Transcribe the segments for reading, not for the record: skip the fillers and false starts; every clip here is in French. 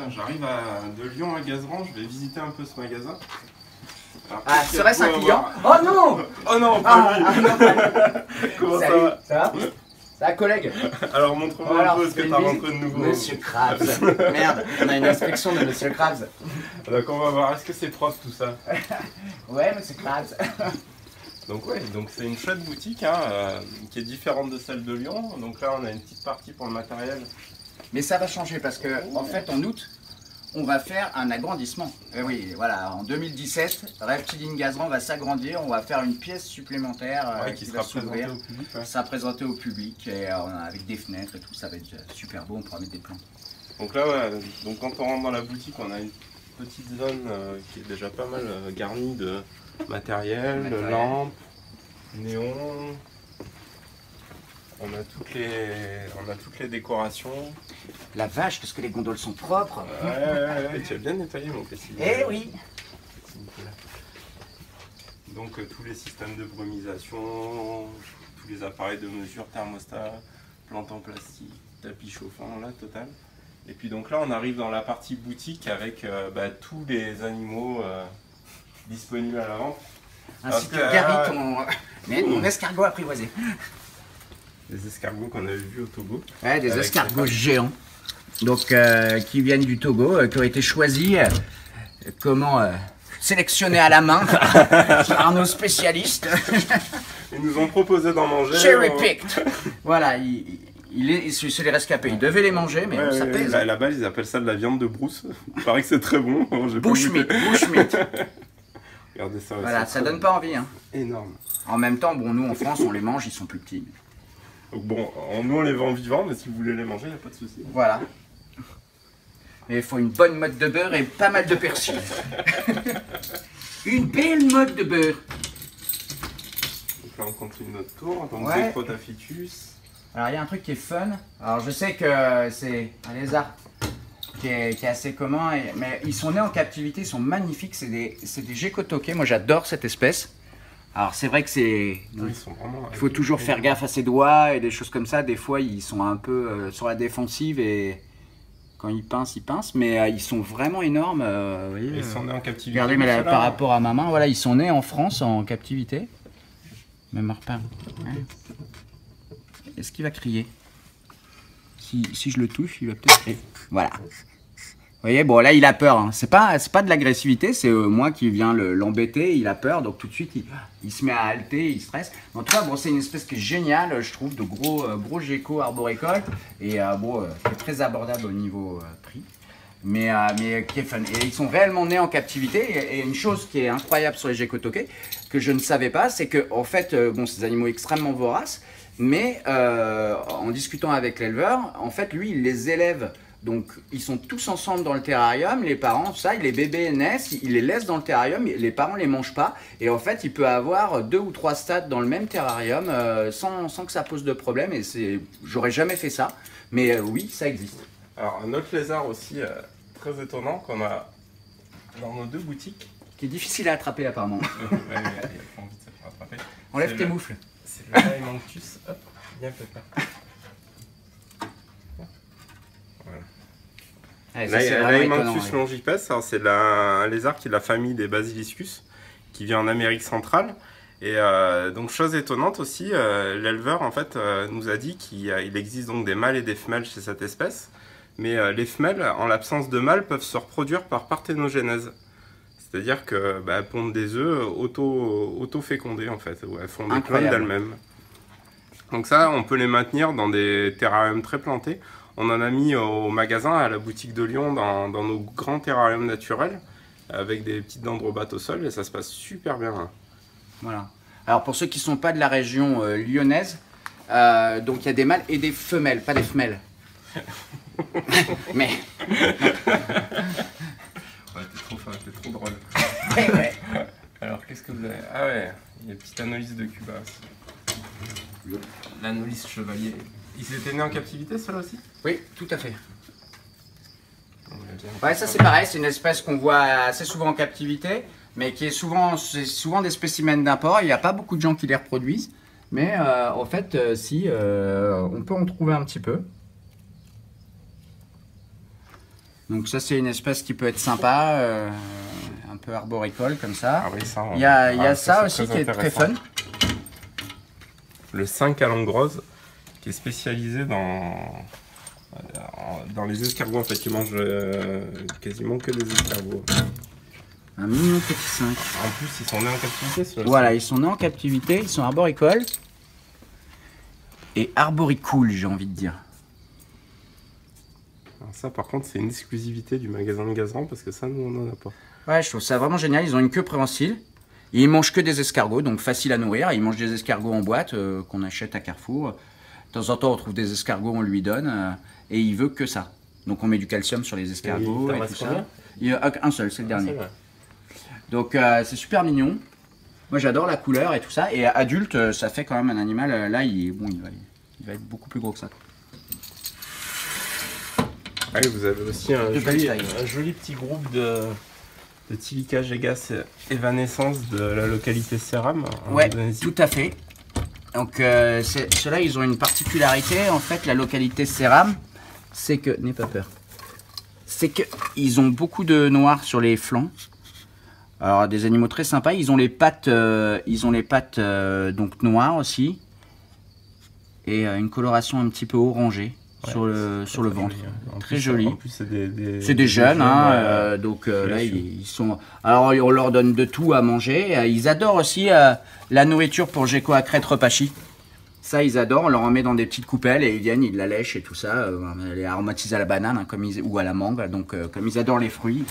J'arrive de Lyon à Gazeran, je vais visiter un peu ce magasin. Alors, Ah, serait-ce un client? avoir... Oh non! Oh non, pas lui. Non, pas lui. Comment Salut, ça va? ça va? Ça va, collègue? Alors montre-moi un peu ce que tu as rencontré de nouveau. Monsieur Krabs. Merde, on a une inspection de Monsieur Krabs. Donc on va voir, est-ce que c'est propre tout ça? Ouais, Monsieur Krabs. Donc ouais, donc c'est une chouette boutique hein, qui est différente de celle de Lyon. Donc là on a une petite partie pour le matériel. Mais ça va changer parce que en fait en août, on va faire un agrandissement. Et oui, voilà, en 2017, Reptiline Gazeran va s'agrandir, on va faire une pièce supplémentaire Ouais, qui sera présentée au public. Ouais. Ça sera présenté au public et, avec des fenêtres et tout, ça va être super beau, on pourra mettre des plans. Donc là, ouais, donc quand on rentre dans la boutique, on a une petite zone qui est déjà pas mal garnie de matériel, de lampes, néons. On a toutes les décorations. La vache, qu'est-ce que les gondoles sont propres. Ouais, tu as bien nettoyé mon petit. Eh oui. Donc tous les systèmes de brumisation, tous les appareils de mesure, thermostat, plantes en plastique, tapis chauffant, la totale. Et puis donc là on arrive dans la partie boutique avec tous les animaux disponibles à la vente. Ainsi que Gary, mon escargot apprivoisé. Des escargots qu'on avait vus au Togo. Ouais, des escargots géants. Donc qui viennent du Togo, qui ont été choisis, sélectionnés à la main par nos spécialistes. Ils nous ont proposé d'en manger. Cherry picked. Voilà, c'est les rescapés. Ils devaient les manger, mais ça pèse. Là-bas, ils appellent ça de la viande de brousse. Il paraît que c'est très bon. Bushmeat, bushmeat. Regardez ça. Voilà, ça donne pas envie. Hein. Énorme. En même temps, bon, nous en France, on les mange, ils sont plus petits. Donc bon, nous on les vend vivants, mais si vous voulez les manger, il n'y a pas de souci. Voilà. Mais il faut une bonne mode de beurre et pas mal de persil. Une belle mode de beurre. Donc là on continue notre tour, donc ouais. Zecrotaphytus. Alors il y a un truc qui est fun. Alors je sais que c'est un lézard qui est assez commun, mais ils sont nés en captivité, ils sont magnifiques, c'est des Gekotoke. Moi j'adore cette espèce. Alors c'est vrai que c'est... Oui, il faut toujours faire gaffe à ses doigts et des choses comme ça. Des fois ils sont un peu sur la défensive et quand ils pincent, mais ils sont vraiment énormes. Vous voyez, ils sont nés en captivité. Regardez, mais par rapport à ma main, voilà, ils sont nés en France en captivité. Même repas. Ouais. Est-ce qu'il va crier? Si je le touche, il va peut-être crier. Voilà. Vous voyez, bon là il a peur, hein. C'est pas de l'agressivité, c'est moi qui viens l'embêter, il a peur, donc tout de suite il se met à halter, il stresse. En tout cas, bon, c'est une espèce qui est géniale, je trouve, de gros gecko arboricoles, et qui est très abordable au niveau prix, mais qui est fun. Et ils sont réellement nés en captivité, et une chose qui est incroyable sur les Gekotoke, que je ne savais pas, c'est que en fait, bon, c'est des animaux extrêmement voraces, mais en discutant avec l'éleveur, en fait, lui, il les élève. Donc, ils sont tous ensemble dans le terrarium, les parents, ça, les bébés naissent, ils les laissent dans le terrarium, les parents ne les mangent pas. Et en fait, il peut avoir 2 ou 3 stades dans le même terrarium sans que ça pose de problème. Et j'aurais jamais fait ça, mais oui, ça existe. Alors, un autre lézard aussi très étonnant qu'on a dans nos 2 boutiques. Qui est difficile à attraper apparemment. Ouais, il faut envie de se faire attraper. Enlève tes moufles. C'est le Laemanctus. Hop, viens Pépère. Laemanctus longipes, c'est un lézard qui est de la famille des Basiliscus, qui vit en Amérique centrale. Et donc chose étonnante aussi, l'éleveur en fait nous a dit qu'il existe donc des mâles et des femelles chez cette espèce, mais les femelles, en l'absence de mâles, peuvent se reproduire par parthénogénèse. C'est-à-dire que pondent des œufs auto-fécondés en fait, où elles font des clones d'elles-mêmes. Donc ça, on peut les maintenir dans des terrariums très plantés. On en a mis au magasin, à la boutique de Lyon, dans nos grands terrariums naturels, avec des petites dendrobates au sol, et ça se passe super bien. Hein. Voilà. Alors pour ceux qui ne sont pas de la région lyonnaise, donc il y a des mâles et des femelles, pas des femelles. Mais... Ouais, t'es trop drôle. Ouais. Alors qu'est-ce que vous avez? Ah ouais, il y a une petite anolis de Cuba aussi. L'anolis chevalier. Ils étaient nés en captivité, ceux-là aussi? Oui, tout à fait. Ouais, ça c'est pareil, c'est une espèce qu'on voit assez souvent en captivité, mais qui est souvent des spécimens d'import. Il n'y a pas beaucoup de gens qui les reproduisent, mais en fait, on peut en trouver un petit peu. Donc ça, c'est une espèce qui peut être sympa, un peu arboricole comme ça. Ah oui, ça, il y a ça aussi qui est très fun. Le 5 à langue rose, qui est spécialisé dans les escargots, en fait, qui mangent quasiment que des escargots. Un mignon petit 5. En plus, ils sont nés en captivité, ceux-là. Voilà, ils sont nés en captivité, ils sont arboricoles. Et arboricool, j'ai envie de dire. Alors ça, par contre, c'est une exclusivité du magasin de Gazeran, parce que ça, nous, on n'en a pas. Ouais, je trouve ça vraiment génial. Ils ont une queue préhensile. Et ils mangent que des escargots, donc facile à nourrir. Ils mangent des escargots en boîte qu'on achète à Carrefour. De temps en temps, on trouve des escargots, on lui donne. Et il veut que ça. Donc on met du calcium sur les escargots et tout ça. Il y a un seul, c'est le dernier. Donc c'est super mignon. Moi j'adore la couleur et tout ça. Et adulte, ça fait quand même un animal. Là, il va être beaucoup plus gros que ça. Ah oui, vous avez aussi un joli petit groupe de Tilica Gegas Evanescence de la localité Seram. Ouais, tout à fait. Donc ceux-là, ils ont une particularité. En fait, la localité Seram, c'est que... N'aie pas peur. C'est qu'ils ont beaucoup de noir sur les flancs. Alors, des animaux très sympas. Ils ont les pattes, donc noires aussi. Et une coloration un petit peu orangée. Ouais, sur le ventre, très joli. En plus, c'est des jeunes, hein, donc là ils sont. Alors on leur donne de tout à manger. Ils adorent aussi la nourriture pour gecko à crête repachi. Ça ils adorent. On leur en met dans des petites coupelles et ils viennent, ils la lèchent et tout ça. Elle est aromatisée à la banane, hein, ou à la mangue. Donc comme ils adorent les fruits.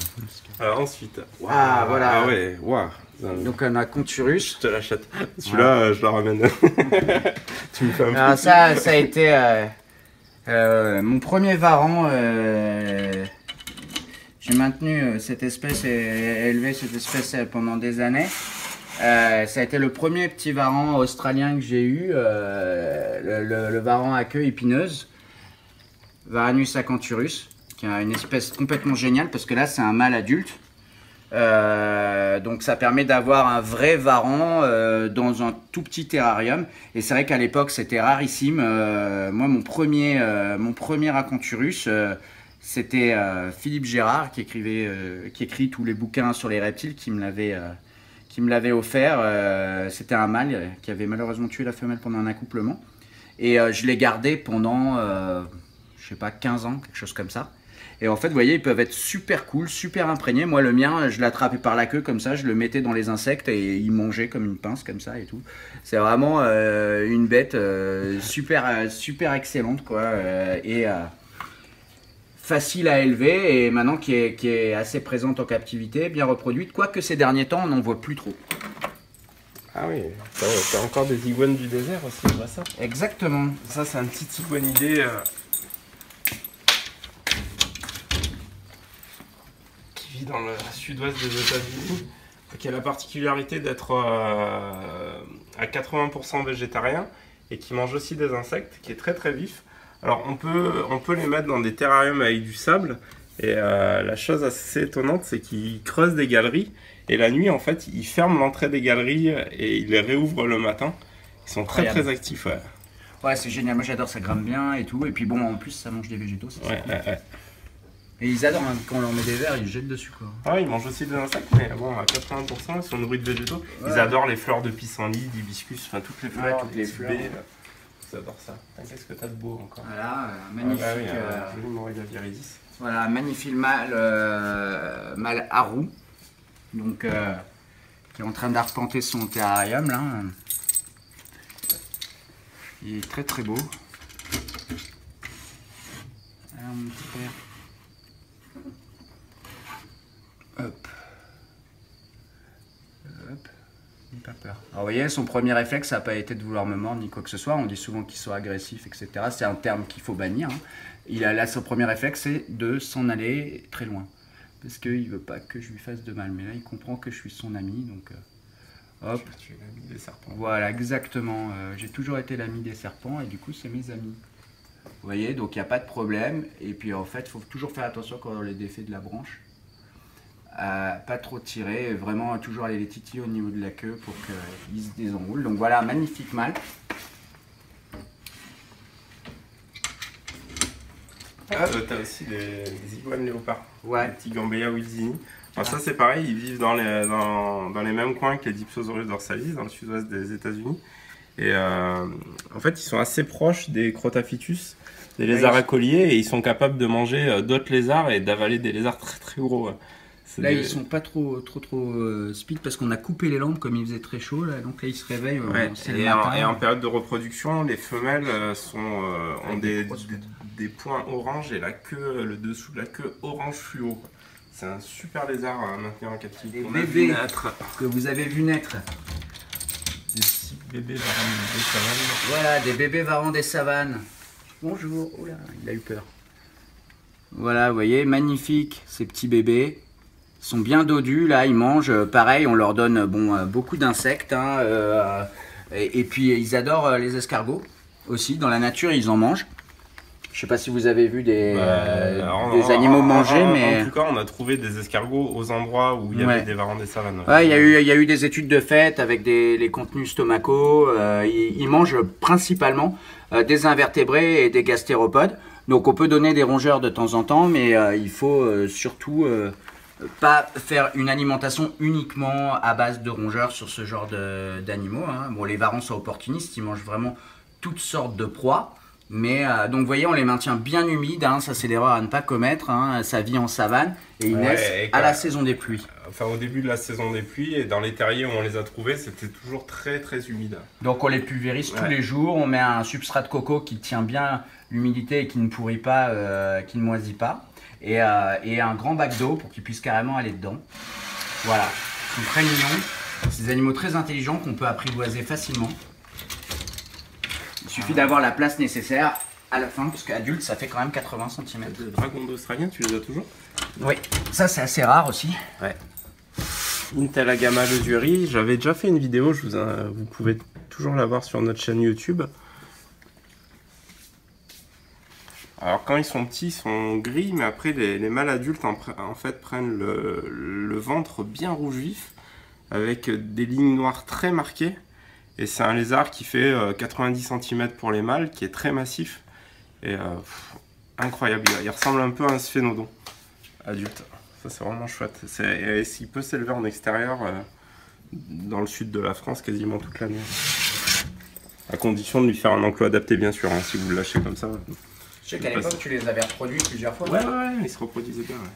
Alors ensuite. Wow, voilà. Ah ouais, waouh. Donc on a Conturus. Je te l'achète. Celui-là, je le ramène. Tu me fais un peu. Alors ça a été. Mon premier varan, j'ai maintenu cette espèce et élevé cette espèce pendant des années. Ça a été le premier petit varan australien que j'ai eu, le varan à queue épineuse, Varanus acanthurus, qui est une espèce complètement géniale parce que là c'est un mâle adulte. Donc ça permet d'avoir un vrai varan dans un tout petit terrarium et c'est vrai qu'à l'époque c'était rarissime. Moi mon premier acanthurus c'était Philippe Gérard qui écrit tous les bouquins sur les reptiles qui me l'avait offert. C'était un mâle qui avait malheureusement tué la femelle pendant un accouplement et je l'ai gardé pendant je sais pas 15 ans, quelque chose comme ça. Et en fait, vous voyez, ils peuvent être super cool, super imprégnés. Moi, le mien, je l'attrapais par la queue comme ça, je le mettais dans les insectes et il mangeait comme une pince comme ça et tout. C'est vraiment une bête super excellente, quoi. Et facile à élever et maintenant qui est assez présente en captivité, bien reproduite. Quoique ces derniers temps, on n'en voit plus trop. Ah oui, t'as encore des iguanes du désert aussi, c'est vrai ça? Exactement. Ça, c'est un petit iguanidé. Dans le sud-ouest des États-Unis, qui a la particularité d'être à 80% végétarien et qui mange aussi des insectes, qui est très vif. Alors on peut les mettre dans des terrariums avec du sable et la chose assez étonnante, c'est qu'ils creusent des galeries et la nuit en fait ils ferment l'entrée des galeries et ils les réouvrent le matin. Ils sont très actifs. Ouais, c'est génial, moi j'adore, ça grimpe bien et tout, et puis bon en plus ça mange des végétaux. Ouais. Et ils adorent, hein, quand on leur met des vers, ils jettent dessus quoi. Ah, ils mangent aussi des insectes, mais bon, à 80%, ils sont nourris de végétaux. Ouais. Ils adorent les fleurs de pissenlit, d'hibiscus, enfin toutes les fleurs. Ouais, toutes les fleurs. Ils adorent ça. Qu'est-ce que t'as de beau encore? Voilà, magnifique. Joli Morelia viridis. Voilà, magnifique mâle Haru, donc qui est en train d'arpenter son terrarium là. Il est très beau. Alors, mon petit père. Hop, n'aie pas peur. Alors vous voyez, son premier réflexe, ça n'a pas été de vouloir me mordre ni quoi que ce soit. On dit souvent qu'il soit agressif, etc. C'est un terme qu'il faut bannir. Hein. Là, son premier réflexe, c'est de s'en aller très loin. Parce qu'il ne veut pas que je lui fasse de mal. Mais là, il comprend que je suis son ami. Donc, hop. Tu es l'ami des serpents. Voilà, exactement. J'ai toujours été l'ami des serpents et du coup, c'est mes amis. Vous voyez, donc il n'y a pas de problème. Et puis en fait, il faut toujours faire attention quand on les défait de la branche. Pas trop tirer, vraiment toujours aller les titiller au niveau de la queue pour qu'ils se désenroulent. Donc voilà, magnifique mâle. Ah, t'as aussi des iguanes léopards. Ouais. Les petits Gambéa wilsini. Alors ça c'est pareil, ils vivent dans les mêmes coins que les Dipsosaurus dorsalis, dans le sud-ouest des États-Unis. Et en fait, ils sont assez proches des Crotaphytus, des lézards à collier, et ils sont capables de manger d'autres lézards et d'avaler des lézards très très gros. Là, ils sont pas trop speed parce qu'on a coupé les lampes comme il faisait très chaud. Là, donc là, ils se réveillent. Ouais. Et en période de reproduction, les femelles ont des points orange et la queue, le dessous de la queue orange fluo. C'est un super lézard à maintenir en captivité. Des bébés que vous avez vu naître. Des petits bébés varans des savanes. Voilà, des bébés varans des savanes. Bonjour. Oh là, il a eu peur. Voilà, vous voyez, magnifique ces petits bébés. Ils sont bien dodus, là, ils mangent. Pareil, on leur donne beaucoup d'insectes. Hein, et puis, ils adorent les escargots aussi. Dans la nature, ils en mangent. Je sais pas si vous avez vu des animaux manger, mais... En tout cas, on a trouvé des escargots aux endroits où il y avait des varans des savanes. Ouais, il y a eu des études de fait avec les contenus stomacaux. Ils mangent principalement des invertébrés et des gastéropodes. Donc, on peut donner des rongeurs de temps en temps, mais il faut surtout pas faire une alimentation uniquement à base de rongeurs sur ce genre d'animaux. Hein. Bon, les varans sont opportunistes, ils mangent vraiment toutes sortes de proies. Mais donc vous voyez, on les maintient bien humides, hein, ça c'est l'erreur à ne pas commettre, hein, ça vit en savane et ils naissent à la saison des pluies. Enfin au début de la saison des pluies et dans les terriers où on les a trouvés, c'était toujours très très humide. Donc on les pulvérise tous les jours, on met un substrat de coco qui tient bien l'humidité et qui ne pourrit pas, qui ne moisit pas. Et un grand bac d'eau pour qu'ils puissent carrément aller dedans. Voilà, ils sont très mignons, c'est des animaux très intelligents qu'on peut apprivoiser facilement. Il suffit d'avoir la place nécessaire à la fin, parce qu'adulte, ça fait quand même 80 cm. Les dragons d'Australien, tu les as toujours? Oui, ça c'est assez rare aussi. Ouais. Intelagama lesuri, j'avais déjà fait une vidéo, vous pouvez toujours la voir sur notre chaîne YouTube. Alors quand ils sont petits, ils sont gris, mais après les mâles adultes en fait prennent le ventre bien rouge vif, avec des lignes noires très marquées. Et c'est un lézard qui fait 90 cm pour les mâles, qui est très massif. Et incroyable, il ressemble un peu à un sphénodon adulte. Ça c'est vraiment chouette. Il peut s'élever en extérieur dans le sud de la France quasiment toute l'année. À condition de lui faire un enclos adapté bien sûr, hein, si vous le lâchez comme ça. Je sais qu'à l'époque tu les avais reproduits plusieurs fois. Ouais, ils se reproduisaient bien. Ouais.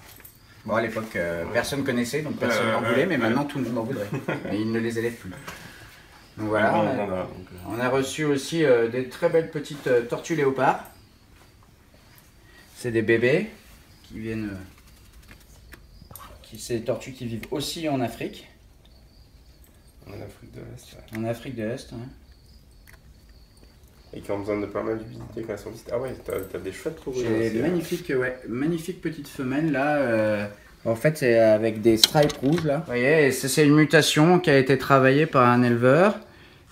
Bon à l'époque personne connaissait, donc personne n'en voulait, mais maintenant tout le monde en voudrait. Et ils ne les élèvent plus. Donc voilà, on a reçu aussi des très belles petites tortues léopards. C'est des bébés qui viennent... c'est des tortues qui vivent aussi en Afrique. En Afrique de l'Est, ouais. En Afrique de l'Est, ouais. Et qui ont besoin de pas mal d'humidité quand elles sont petites. Ah ouais, t'as des chouettes pour eux. J'ai des magnifiques petites femelles là. En fait, c'est avec des stripes rouges là. Vous voyez, c'est une mutation qui a été travaillée par un éleveur.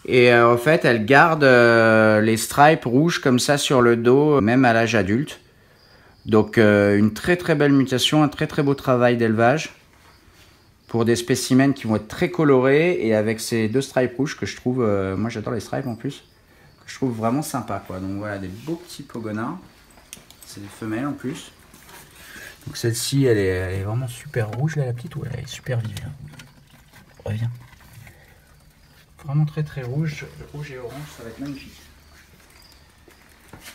Et en fait, elle garde les stripes rouges comme ça sur le dos, même à l'âge adulte. Donc, une très très belle mutation, un très très beau travail d'élevage pour des spécimens qui vont être très colorés et avec ces deux stripes rouges que je trouve, moi j'adore les stripes en plus, que je trouve vraiment sympa quoi. Donc voilà, des beaux petits pogonards. C'est des femelles en plus. Donc celle-ci, elle est vraiment super rouge là, la petite, ou elle est super vive là. Reviens. Vraiment très très rouge et orange, ça va être magnifique.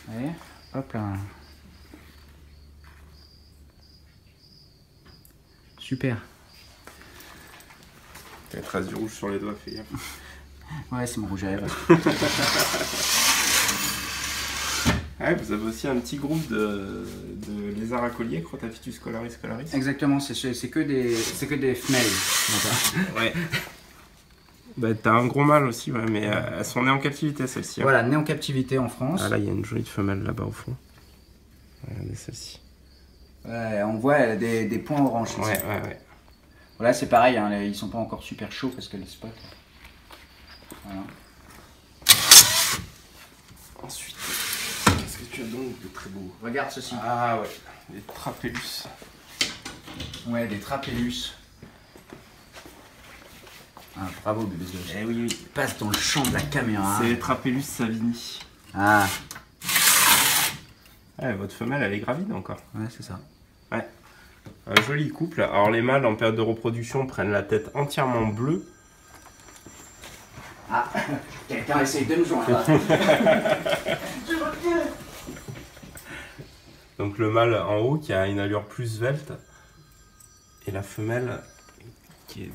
Allez, hop là. Super. T'as une trace du rouge sur les doigts, fais gaffe. Ouais, c'est mon rouge à lèvres. Ouais, vous avez aussi un petit groupe de lézards à collier, Crotaphytus colaris colaris. Exactement, c'est que des femelles. Ouais. Bah, t'as un gros mâle aussi, ouais, mais elles sont nées en captivité celles-ci. Hein. Voilà, nées en captivité en France. Ah là, il y a une jolie femelle là-bas au fond. Regardez celle-ci. Ouais, on voit des points orange. Ouais. Voilà, c'est pareil, hein, ils sont pas encore super chauds parce que les spots. Voilà. Ensuite, qu'est-ce que tu as donc de très beau? Regarde ceci. Ah ouais, des trapélus. Ouais, des trapélus. Ah, bravo bébé. Eh oui. Il passe dans le champ de la caméra. C'est les trapélus savini. Ah. Ouais, votre femelle, elle est gravide encore. Ouais, c'est ça. Ouais. Un joli couple. Alors les mâles en période de reproduction prennent la tête entièrement bleue. Ah, quelqu'un essaye de me joindre. Donc le mâle en haut qui a une allure plus svelte. Et la femelle qui est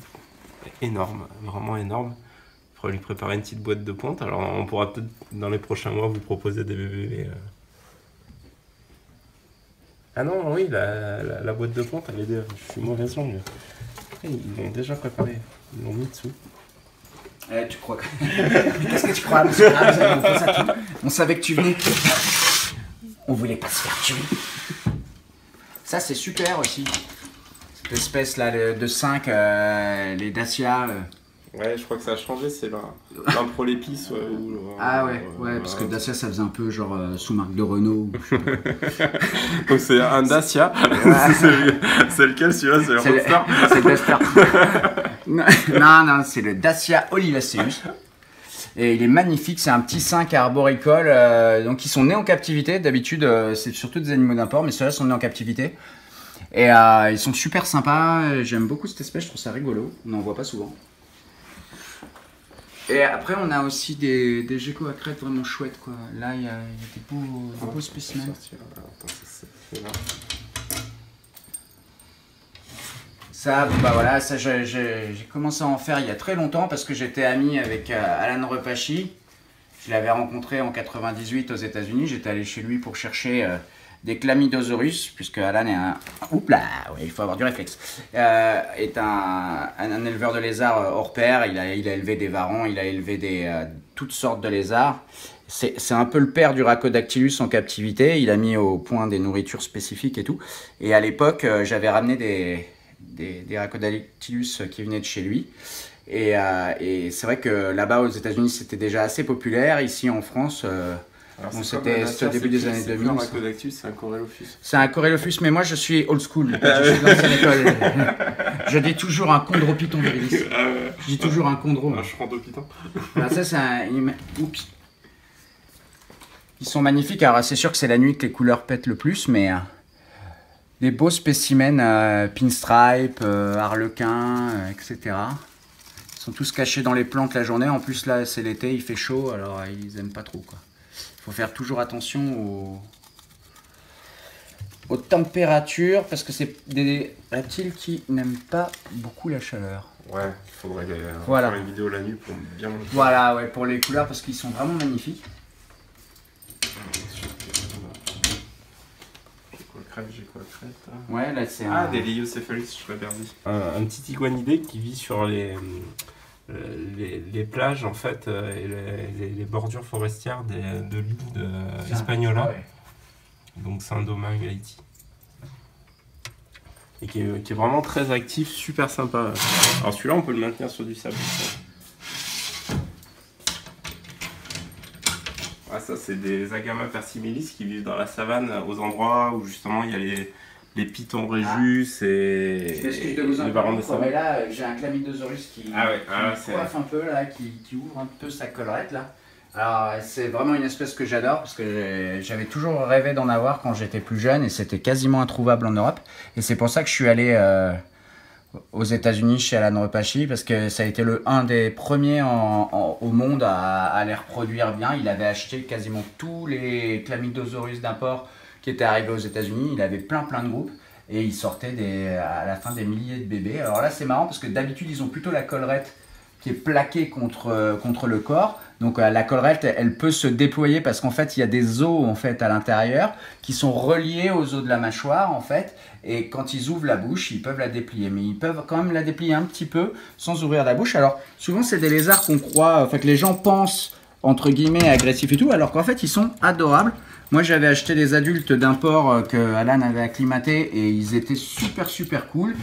énorme, vraiment énorme. Il faudra lui préparer une petite boîte de ponte. Alors on pourra peut-être dans les prochains mois vous proposer des bébés. Ah non, oui, la boîte de ponte, elle est déjà... Je suis mauvaise langue. Ils l'ont déjà préparé. Ils l'ont mis dessous. Tu crois que... Qu'est-ce que tu crois, monsieur? Ah, vous avez fait ça tout. On savait que tu venais. On voulait pas se faire tuer. Ça, c'est super aussi. Cette espèce là de 5, les Dacia. Ouais, je crois que ça a changé, c'est l'un pour l'épice. Ah ouais, parce que Dacia ça faisait un peu genre sous-marque de Renault. Donc c'est un Dacia. C'est lequel celui-là? C'est le Roadster? C'est le Duster. Non, c'est le Dacia Olivaceus. Et il est magnifique, c'est un petit 5 arboricole. Donc ils sont nés en captivité. D'habitude, c'est surtout des animaux d'import, mais ceux-là sont nés en captivité. Et ils sont super sympas. J'aime beaucoup cette espèce, je trouve ça rigolo. On n'en voit pas souvent. Et après, on a aussi des geckos à crête vraiment chouettes, quoi. Là, il y a des beaux spécimens. Ça, bah voilà, ça j'ai commencé à en faire il y a très longtemps parce que j'étais ami avec Alan Repachi. Je l'avais rencontré en 98 aux États-Unis. J'étais allé chez lui pour chercher des Chlamydosaurus, puisque Alan est un... Oups là, ouais, il faut avoir du réflexe. Est un éleveur de lézards hors pair. Il a élevé des varans, il a élevé toutes sortes de lézards. C'est un peu le père du Rhacodactylus en captivité. Il a mis au point des nourritures spécifiques et tout. Et à l'époque, j'avais ramené des Rhacodactylus qui venaient de chez lui. Et c'est vrai que là-bas aux États-Unis c'était déjà assez populaire. Ici en France, bon, c'était au début des années 2000. Un Rhacodactylus, c'est un Corelophus. C'est un Corelophus, mais moi je suis old school. Je suis d'ancienne école. Je dis toujours un chondropython viridis. Je dis toujours un chondro. Un chondropython. Ça c'est un... Oups. Ils sont magnifiques. Alors c'est sûr que c'est la nuit que les couleurs pètent le plus, mais des beaux spécimens pinstripe, harlequin, etc. Ils sont tous cachés dans les plantes la journée. En plus, là, c'est l'été, il fait chaud, alors ils aiment pas trop, quoi. Il faut faire toujours attention aux températures, parce que c'est des reptiles qui n'aiment pas beaucoup la chaleur. Ouais, il faudrait faire une vidéo la nuit pour bien... Voilà, ouais, pour les couleurs, parce qu'ils sont vraiment magnifiques. J'ai quoi crête? Ouais, là, c'est des Leiocéphalus, je l'ai perdu. Un petit iguanidé qui vit sur les plages en fait et les bordures forestières de l'île de Hispaniola, ouais. Donc Saint-Domingue, Haïti, et qui est vraiment très actif, super sympa. Alors celui-là on peut le maintenir sur du sable. Ça c'est des Agama persimilis qui vivent dans la savane aux endroits où justement il y a les pitons réjus et les varans de savane. Mais là, j'ai un Chlamydosaurus qui coiffe un peu, là, qui ouvre un peu sa collerette. Là. Alors, c'est vraiment une espèce que j'adore parce que j'avais toujours rêvé d'en avoir quand j'étais plus jeune et c'était quasiment introuvable en Europe. Et c'est pour ça que je suis allé aux États-Unis chez Alan Repachi parce que ça a été un des premiers au monde à les reproduire bien. Il avait acheté quasiment tous les Chlamydosaurus d'import qui était arrivé aux États-Unis. Il avait plein de groupes et il sortait à la fin des milliers de bébés. Alors là c'est marrant parce que d'habitude ils ont plutôt la collerette qui est plaquée contre le corps. Donc la collerette elle peut se déployer parce qu'en fait il y a des os en fait à l'intérieur qui sont reliés aux os de la mâchoire en fait. Et quand ils ouvrent la bouche ils peuvent la déplier. Mais ils peuvent quand même la déplier un petit peu sans ouvrir la bouche. Alors souvent c'est des lézards qu'on croit, enfin que les gens pensent entre guillemets agressifs et tout, alors qu'en fait ils sont adorables. Moi j'avais acheté des adultes d'import que Alan avait acclimatés et ils étaient super cool.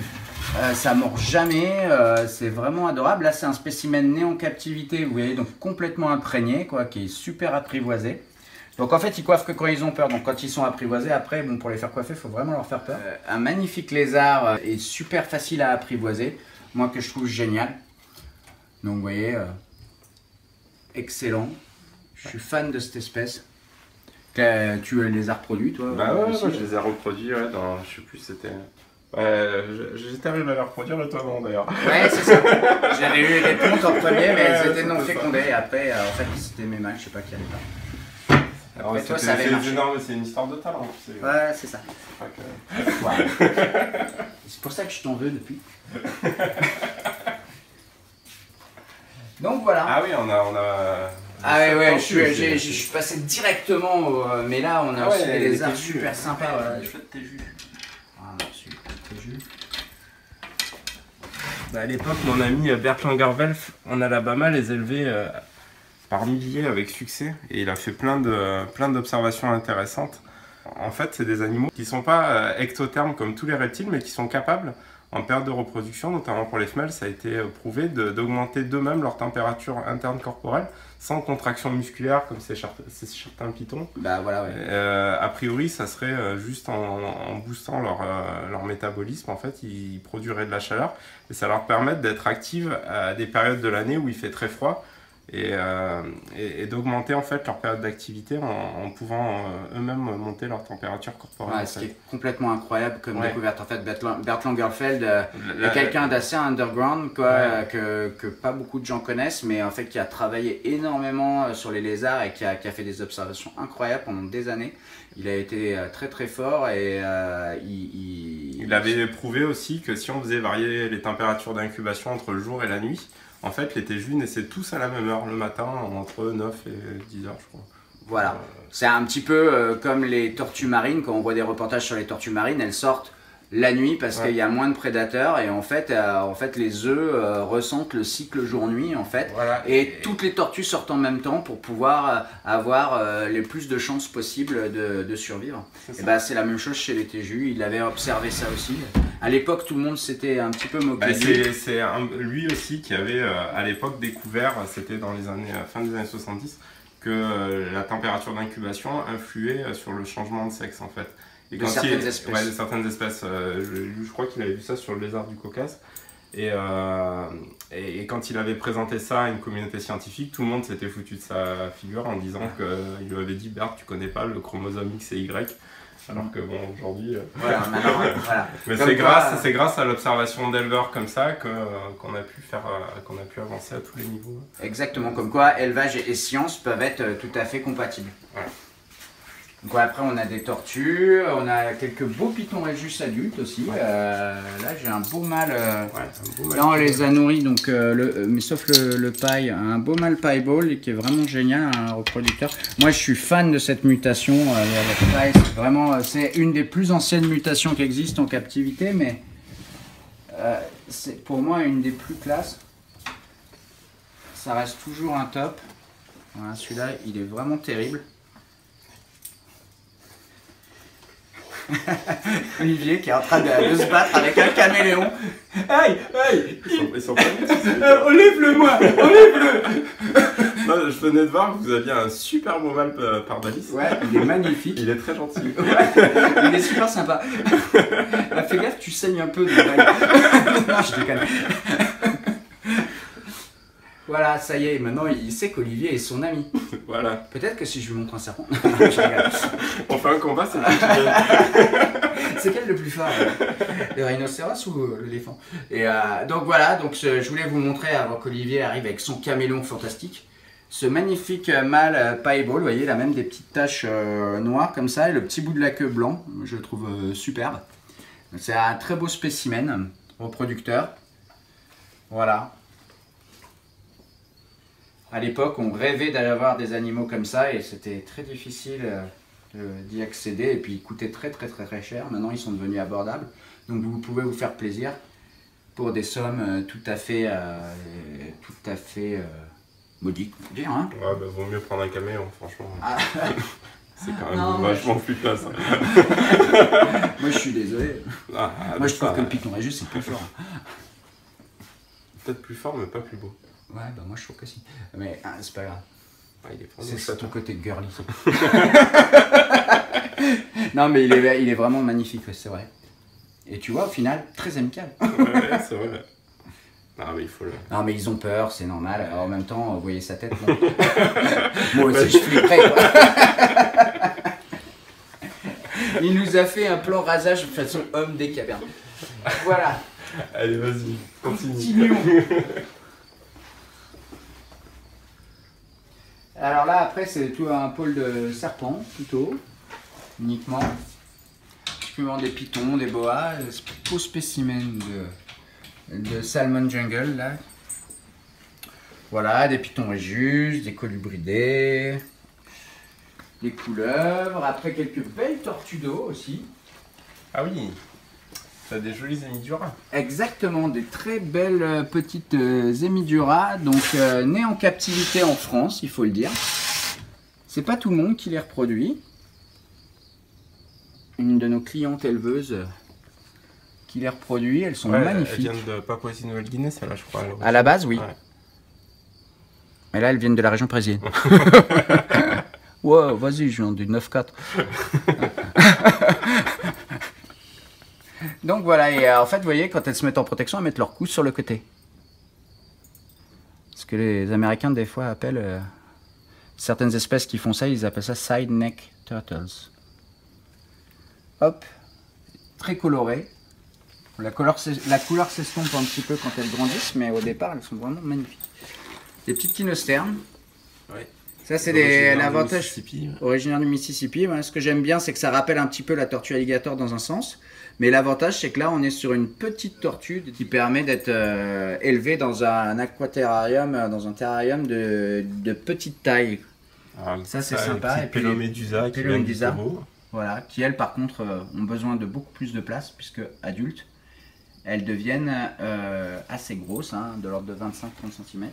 Ça mord jamais, c'est vraiment adorable. Là c'est un spécimen né en captivité, vous voyez, donc complètement imprégné, quoi, qui est super apprivoisé. Donc en fait ils coiffent que quand ils ont peur, donc quand ils sont apprivoisés, après bon, pour les faire coiffer il faut vraiment leur faire peur. Un magnifique lézard est super facile à apprivoiser, moi que je trouve génial. Donc vous voyez, excellent, je suis fan de cette espèce. Tu les as reproduits, toi? Bah ouais, moi, je les ai reproduits, ouais, dans, je sais plus, c'était... Ouais, j'étais arrivé à les reproduire, le toi non, d'ailleurs. Ouais, c'est ça. J'avais eu les pontes en premier, mais elles étaient non fécondées. Et après, en fait, c'était mes mâles, je sais pas qui allait pas. Alors, toi, ça avait marché. C'est une histoire de talent. Ouais, c'est ça. Ouais. C'est pour ça que je t'en veux depuis. Donc voilà. Ah oui, on a... Ah ouais, je suis passé directement au... Mais là, on a aussi des lézards super sympas. Voilà. Je fais de tes jus. Ah, super, tes jus. Bah, à l'époque, mon ami Bertlanger Welf en Alabama les élevait par milliers avec succès. Et il a fait plein d'observations intéressantes. En fait, c'est des animaux qui ne sont pas ectothermes comme tous les reptiles, mais qui sont capables, en période de reproduction, notamment pour les femelles, ça a été prouvé, d'augmenter d'eux-mêmes leur température interne corporelle sans contraction musculaire comme c'est certains pitons. Bah voilà, ouais. A priori, ça serait juste en boostant leur métabolisme, en fait, ils produiraient de la chaleur et ça leur permet d'être actives à des périodes de l'année où il fait très froid et d'augmenter en fait leur période d'activité en pouvant eux-mêmes monter leur température corporelle. Ouais, ce qui est complètement incroyable comme découverte. En fait, Bert Langerfeld est quelqu'un d'assez underground, quoi, que pas beaucoup de gens connaissent, mais en fait qui a travaillé énormément sur les lézards et qui a fait des observations incroyables pendant des années. Il a été très très fort et il avait prouvé aussi que si on faisait varier les températures d'incubation entre le jour et la nuit, en fait, les téjus naissaient tous à la même heure, le matin, entre 9 et 10 heures, je crois. Voilà. C'est un petit peu comme les tortues marines. Quand on voit des reportages sur les tortues marines, elles sortent la nuit parce qu'il y a moins de prédateurs. Et en fait les œufs ressentent le cycle jour-nuit, en fait. Voilà. Et toutes les tortues sortent en même temps pour pouvoir avoir les plus de chances possibles de survivre. Et bah, c'est la même chose chez les téjus. Il avait observé ça aussi. À l'époque, tout le monde s'était un petit peu moqué. C'est lui aussi qui avait à l'époque découvert, c'était dans les années fin des années 70, que la température d'incubation influait sur le changement de sexe, en fait. Et de certaines espèces. Ouais, de certaines espèces. Je crois qu'il avait vu ça sur le lézard du Caucase. Et quand il avait présenté ça à une communauté scientifique, tout le monde s'était foutu de sa figure en disant qu'il lui avait dit « Bert, tu connais pas le chromosome X et Y ». Alors que bon, aujourd'hui... Voilà, maintenant, voilà. Mais c'est grâce à l'observation d'éleveurs comme ça qu'on a pu avancer à tous les niveaux. Exactement, comme quoi élevage et science peuvent être tout à fait compatibles. Voilà. Donc après on a des tortues, on a quelques beaux pitons réjus adultes aussi. Là j'ai un beau mâle, là on les a nourris, donc, mais sauf le paille, un beau mâle piebald qui est vraiment génial, un reproducteur. Moi je suis fan de cette mutation, c'est une des plus anciennes mutations qui existent en captivité, mais c'est pour moi une des plus classes. Ça reste toujours un top. Voilà, celui-là il est vraiment terrible. Olivier qui est en train de se battre avec un caméléon. Hey, hey, ils sont pas enlève-le moi, enlève-le. Je venais de voir que vous aviez un super beau mâle par balise. Ouais, il est magnifique. Il est très gentil. Ouais, il est super sympa. Fais gaffe, tu saignes un peu de non, je déconne. Voilà, ça y est, maintenant il sait qu'Olivier est son ami. Voilà. Peut-être que si je lui montre un serpent. On fait un combat, c'est c'est quel le plus fort, le rhinocéros ou l'éléphant? Et donc voilà, donc je voulais vous montrer avant qu'Olivier arrive avec son caméléon fantastique. Ce magnifique mâle piebald, vous voyez, il a même des petites taches noires comme ça, et le petit bout de la queue blanc, je le trouve superbe. C'est un très beau spécimen reproducteur. Voilà. À l'époque, on rêvait d'avoir des animaux comme ça et c'était très difficile d'y accéder et puis ils coûtaient très cher. Maintenant, ils sont devenus abordables. Donc, vous pouvez vous faire plaisir pour des sommes tout à fait modiques, on peut dire. Hein, ouais, bah, vaut mieux prendre un caméléon, franchement. Ah. C'est quand même vachement plus classe. Moi, je suis désolé. Moi, je trouve que le python réjus, c'est plus fort. Peut-être plus fort, mais pas plus beau. Ouais, bah moi je trouve que si. Mais c'est pas grave. Ah, c'est ton côté girly. Non, mais il est vraiment magnifique, c'est vrai. Et tu vois, au final, très amical. Ouais, c'est vrai. Non, mais il faut le... Non, mais ils ont peur, c'est normal. Alors, en même temps, vous voyez sa tête. Bon. Moi aussi, je flipperais. Il nous a fait un plan rasage façon homme des cavernes. Voilà. Allez, vas-y, continue. Continuons. Alors là, après, c'est tout un pôle de serpents, plutôt, uniquement. Des pitons, des boas, beau spécimen de Salmon Jungle là. Voilà, des pitons réjus, des colubridés, des couleuvres, après quelques belles tortues d'eau aussi. Ah oui, t'as des jolies émiduras. Exactement, des très belles petites émiduras, donc nées en captivité en France, il faut le dire. C'est pas tout le monde qui les reproduit. Une de nos clientes éleveuses qui les reproduit, elles sont magnifiques. Elles viennent de Papouasie-Nouvelle-Guinée, celle-là, je crois. À la base, oui. Ouais. Mais là, elles viennent de la région parisienne. Ouais, vas-y, je viens du 9-4. Donc voilà, et en fait, vous voyez, quand elles se mettent en protection, elles mettent leur cou sur le côté. Ce que les Américains, des fois, appellent... certaines espèces qui font ça, ils appellent ça side neck turtles. Hop, très coloré. La couleur s'estompe un petit peu quand elles grandissent, mais au départ, elles sont vraiment magnifiques. Des petites quinosternes. Ouais. Ça, c'est l'avantage originaire du Mississippi. Ouais, ce que j'aime bien, c'est que ça rappelle un petit peu la tortue alligator dans un sens. Mais l'avantage, c'est que là, on est sur une petite tortue qui permet d'être élevée dans un aquaterrarium, dans un terrarium de petite taille. Ah, ça, c'est sympa. Et puis Pélomédusa qui vient du Togo. Voilà, qui elles par contre ont besoin de beaucoup plus de place puisque adultes, elles deviennent assez grosses, hein, de l'ordre de 25-30 cm.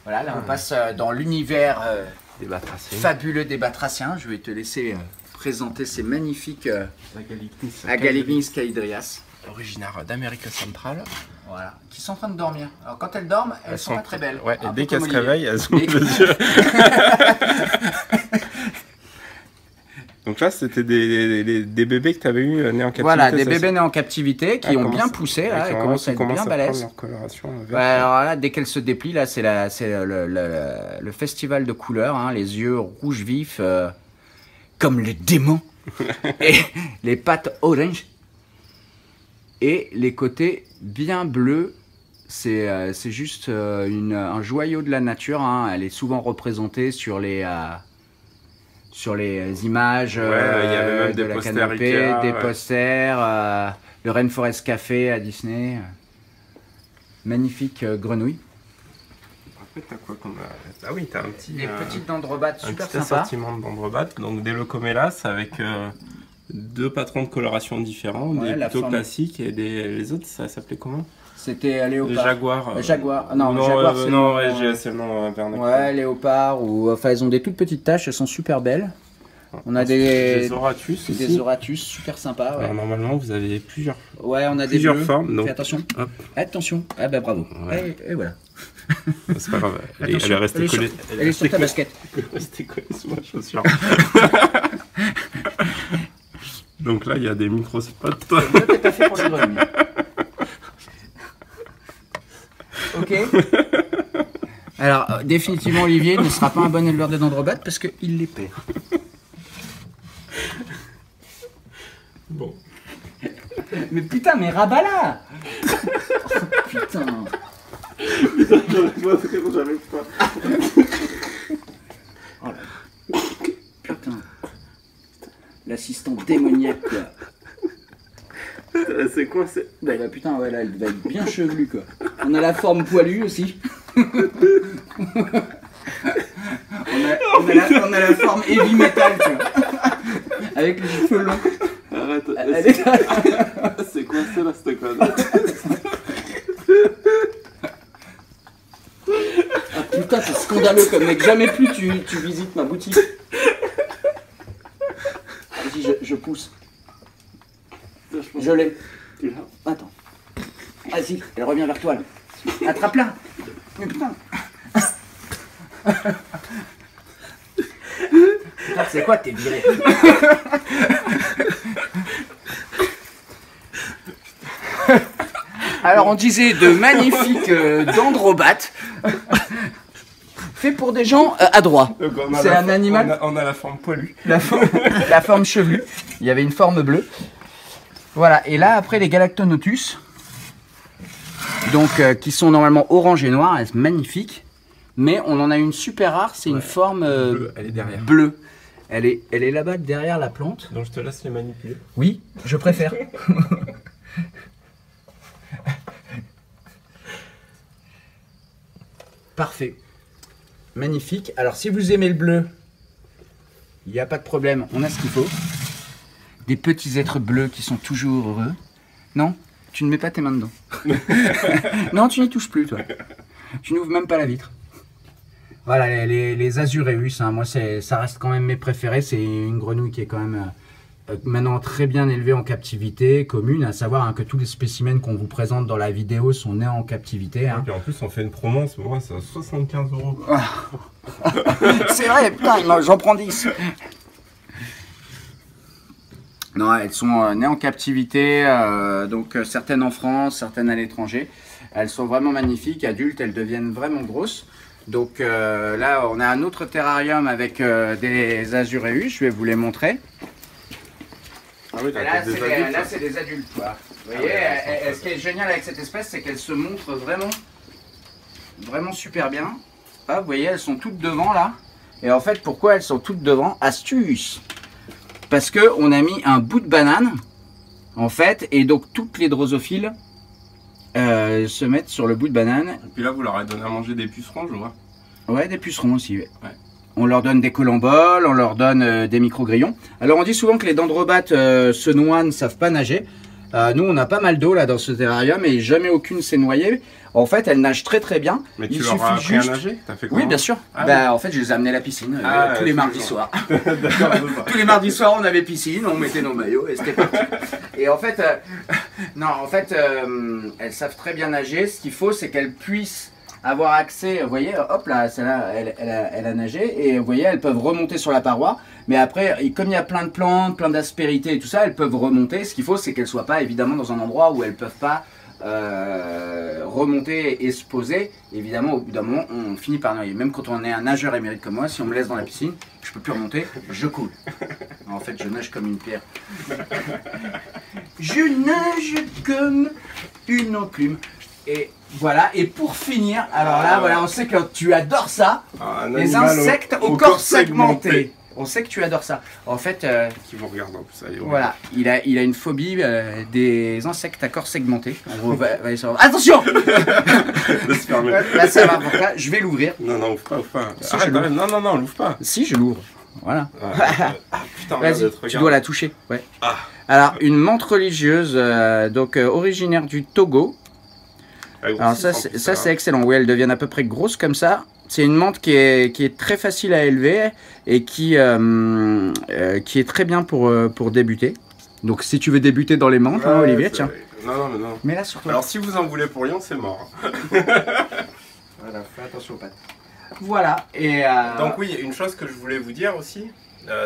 Voilà, là on passe dans l'univers fabuleux des batraciens. Je vais te laisser présenter ces magnifiques Agalignis caïdrias. Originaire d'Amérique centrale. Voilà, qui sont en train de dormir. Alors quand elles dorment, elles sont pas très belles. Ouais, et dès qu'elles se réveillent, elles ont les yeux. Donc là, c'était des bébés que tu avais eu nés en captivité. Voilà, des bébés nés en captivité qui ont bien poussé, là, et commencent à être bien balèzes. Ouais, alors là, dès qu'elles se déplient, là, c'est le festival de couleurs, hein, les yeux rouges vifs, comme le démon, et les pattes orange, et les côtés bien bleus. C'est juste un joyau de la nature, hein. Elle est souvent représentée sur les images il y avait même de la canopée, Ikea, des posters, le Rainforest Café à Disney. Magnifique grenouille. Après, t'as quoi comme... Ah oui, t'as un petit... Des petites dendrobates super sympa. Un petit assortiment de dendrobates, donc des Locomelas avec deux patrons de coloration différents, des plutôt classiques, et les autres, ça s'appelait comment? C'était léopard. Les jaguars. Jaguar. Non, jaguar, c'est le nom vernaculaire. Ouais, léopard, ou enfin, elles ont des toutes petites taches, elles sont super belles. On a des Zoratus aussi. Des Zoratus, super sympa. Ouais. Alors, normalement, vous avez plusieurs. Ouais, on a plusieurs des formes. Donc... Fais attention. Hop. Attention. Ah bah bravo. Ouais. Et voilà. C'est pas grave. Elle est restée collée. Elle est sur ta basket. Elle est restée collée sous ma chaussure. Donc là, il y a des microspots. T'es pas fait pour les grenouilles. Ok. Alors, définitivement, Olivier ne sera pas un bon éleveur de dendrobates parce qu'il les perd. Bon. Mais putain, mais rabat-là. Putain. J'arrive pas. Oh là. Putain. L'assistant démoniaque, quoi. C'est quoi, c'est... Bah putain, ouais, là, elle va être bien chevelue, quoi. On a la forme poilue aussi. on a la forme heavy metal, tu vois. Avec les cheveux longs. Arrête. C'est quoi ça, là, cette conne? Ah putain, c'est scandaleux comme mec. Jamais plus tu visites ma boutique. Vas-y, je pousse. Je l'ai. Attends. Vas-y, elle revient vers toi là. Attrape-la. Mais putain. Putain, c'est quoi, t'es viré. Alors on disait de magnifiques dendrobates. fait pour des gens adroits. C'est un animal. On a la forme poilue. La forme chevelue. Il y avait une forme bleue. Voilà. Et là, après, les Galactonotus. Donc, qui sont normalement orange et noir. Elles sont magnifiques. Mais on en a une super rare. C'est une forme bleue. Elle est derrière. Bleue. Elle est là-bas derrière la plante. Donc, je te laisse les manipuler. Oui, je préfère. Parfait. Magnifique. Alors, si vous aimez le bleu, il n'y a pas de problème. On a ce qu'il faut. Des petits êtres bleus qui sont toujours heureux. Non, tu ne mets pas tes mains dedans. Non, tu n'y touches plus, toi. Tu n'ouvres même pas la vitre. Voilà, les Azureus, hein, moi, ça reste quand même mes préférés. C'est une grenouille qui est quand même maintenant très bien élevée en captivité commune. À savoir hein, que tous les spécimens qu'on vous présente dans la vidéo sont nés en captivité. Hein. Et puis en plus, on fait une promo en ce moment, c'est à 75 €. C'est vrai, putain, j'en prends 10. Non, elles sont nées en captivité, donc certaines en France, certaines à l'étranger. Elles sont vraiment magnifiques, adultes, elles deviennent vraiment grosses. Donc là, on a un autre terrarium avec des Azureus, je vais vous les montrer. Ah oui, là, c'est des adultes. Quoi. Vous voyez, ce qui est génial avec cette espèce, c'est qu'elle se montre vraiment super bien. Ah, vous voyez, elles sont toutes devant là. Et en fait, pourquoi elles sont toutes devant? Astuce! Parce qu'on a mis un bout de banane, en fait, et donc toutes les drosophiles se mettent sur le bout de banane. Et puis là, vous leur avez donné à manger des pucerons, je vois. Ouais, des pucerons aussi. Ouais. On leur donne des colamboles, on leur donne des micro-grillons. Alors on dit souvent que les dendrobates se noient, ne savent pas nager. Nous, on a pas mal d'eau là dans ce terrarium et jamais aucune s'est noyée. En fait, elles nagent très bien. Mais tu leur as appris à nager? T'as fait comment? Oui, bien sûr. En fait, je les ai amenés à la piscine tous les mardis soirs. Tous les mardis soirs, on avait piscine, on mettait nos maillots et c'était parti. Et en fait, elles savent très bien nager. Ce qu'il faut, c'est qu'elles puissent avoir accès, vous voyez, hop là, celle-là, elle a nagé, et vous voyez, elles peuvent remonter sur la paroi, mais après, comme il y a plein de plantes, plein d'aspérités et tout ça, elles peuvent remonter. Ce qu'il faut, c'est qu'elles ne soient pas évidemment dans un endroit où elles ne peuvent pas remonter et se poser. Évidemment, au bout d'un moment, on finit par noyer. Même quand on est un nageur émérite comme moi, si on me laisse dans la piscine, je ne peux plus remonter, je coule. En fait, je nage comme une pierre. Je nage comme une enclume. Et voilà, et pour finir, alors là, voilà, on sait que tu adores ça, les insectes au corps segmenté. On sait que tu adores ça. En fait, qui vous regarde en plus, allez, voilà, il a une phobie des insectes à corps segmenté. Attention. Là, ça va. Là, je vais l'ouvrir. Non, ouvre pas. Si, non, l'ouvre pas. Si, je l'ouvre. Voilà. Putain, vas-y, tu dois la toucher. Ouais. Alors, une menthe religieuse, donc originaire du Togo. Alors ça c'est excellent, oui, elles deviennent à peu près grosses comme ça. C'est une menthe qui est très facile à élever et qui est très bien pour débuter. Donc si tu veux débuter dans les menthes, hein, Olivier, tiens. Non. Mais là sur toi. Alors si vous en voulez pour Lyon, c'est mort. Voilà, fais attention aux pattes. Voilà, et donc oui, une chose que je voulais vous dire aussi,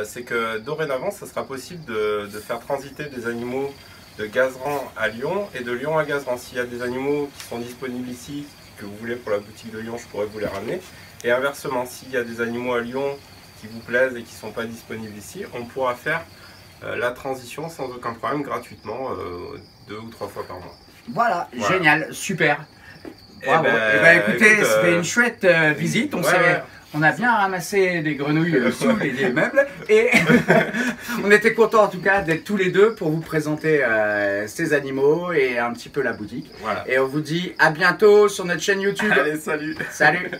c'est que dorénavant, ça sera possible de faire transiter des animaux de Gazeran à Lyon et de Lyon à Gazeran. S'il y a des animaux qui sont disponibles ici, que vous voulez pour la boutique de Lyon, je pourrais vous les ramener. Et inversement, s'il y a des animaux à Lyon qui vous plaisent et qui ne sont pas disponibles ici, on pourra faire la transition sans aucun problème gratuitement 2 ou 3 fois par mois. Voilà. Génial, super. Bravo. Écoutez, c'était une chouette visite. On a bien ramassé des grenouilles sous les meubles et on était contents en tout cas d'être tous les deux pour vous présenter ces animaux et un petit peu la boutique. Voilà. Et on vous dit à bientôt sur notre chaîne YouTube. Allez, salut. Salut.